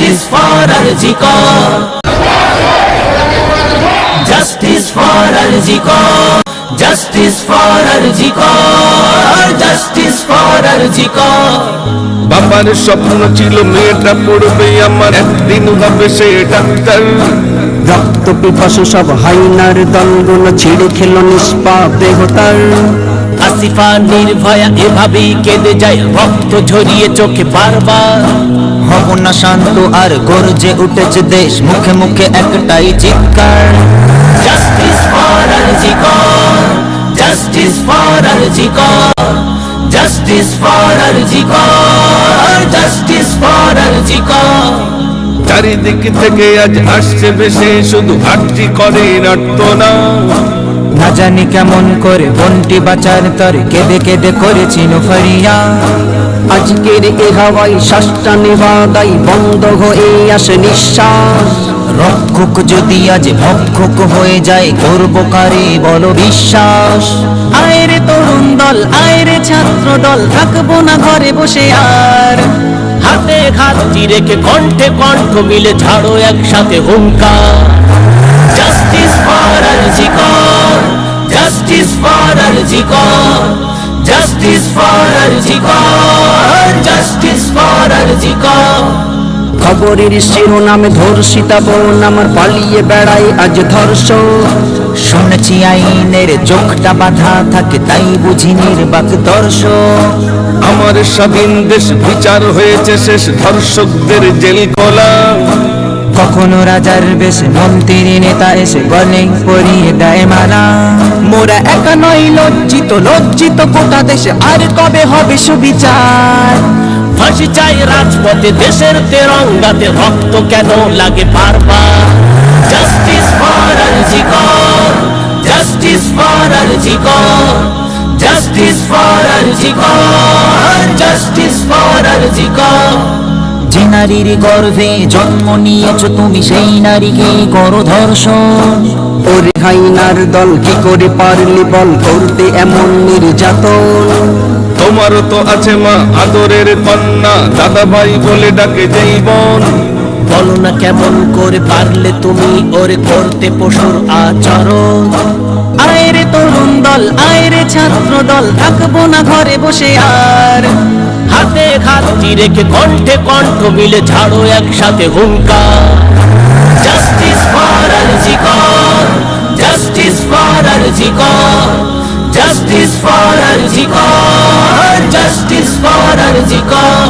Justice for Arjikor. Justice for Arjikor. Justice for Arjikor. Justice for Arjikor. বাবার স্বপ্ন ছিল মেয়েটা পড়বে আমার, একদিন হবে সে ডাক্তার। রক্ত পিপাসু সব হাইনার দলগুলো ছিঁড়ে খেলো নিষ্পাপ দেহতার। আসিফা নির্ভয়া এভাবেই কেঁদে যায়, রক্ত ঝরিয়ে চোখে বারবার। হব না শান্ত আর গর্জে উঠেছে দেশ, মুখে মুখে একটাই চিৎকার। Justice for Arjikor. Justice for Arjikor. Justice for Arjikor. Justice for Arjikor. চারিদিক থেকে আজ আসছে বেশি, শুধু আর্জি করে নাট্যনা। না জানি কেমন করে বন্টি বাঁচার তরে কেঁদে কেঁদে করেছিল ফরিয়া। আজকের এ হাওয়ায় শ্বাসটা নেওয়া দায়, বন্ধ হয়ে আসে নিঃশ্বাস। রক্ষক যদি আজ ভক্ষক হয়ে যায়, করবো কারে বলো বিশ্বাস। আয়রে তরুণ দল, আয়রে ছাত্র দল, থাকবো না ঘরে বসে আর। হাতে হাতটি রেখে কণ্ঠে কণ্ঠ মিলে ঝাড়ো একসাথে হুঙ্কার। Justice for Arjikor. Justice for Arjikor. Justice for Arjikor. Justice for Arjikor. খবরের শিরোনামে ধর্ষিতা বোন আমার পালিয়ে বেড়ায় আজ ধর্ষণ। শুনেছি আইনের চোখটা বাঁধা থাকে, তাই বুঝি নির্বাক দর্শক। আমার স্বাধীন দেশ বিচার হয়েছে শেষ, ধর্ষকদের জেল খোলা। কখনো রাজার বেশ মন্ত্রী নেতা এসে গলে পরিয়ে দেয় মালা। মোরা একা নয় লজ্জিত, লজ্জিত গোটা দেশে, আর কবে হবে সুবিচার? ফাঁসি চাই রাজপথে, দেশের তেরঙ্গাতে রক্ত কেন লাগে বারবার? Justice for Arjikor. Justice for Arjikor. Justice for Arjikor. Justice for Arjikor. যে নারীর গর্ভে জন্ম নিয়েছো তুমি, সেই নারীকে করো ধর্ষণ। ওরে হাইনার দল কি করে পারলি বল করতে এমন নির্যাতন? তোমারও তো আছে মা আদরের কন্যা, দাদা ভাই বলে ডাকে জীবন। বলো না কেমন করে পারলে তুমি ওরে করতে পশুর আচরণ? আয়রে তরুণ দল, আয়রে ছাত্র দল, থাকবো না ঘরে বসে আর। হাতে হাতটি রেখে কণ্ঠে কণ্ঠ মিলে ঝাড়ো একসাথে হুঙ্কার। Justice for Arjikor. Justice for Arjikor. Justice for Arjikor. Justice for Arjikor.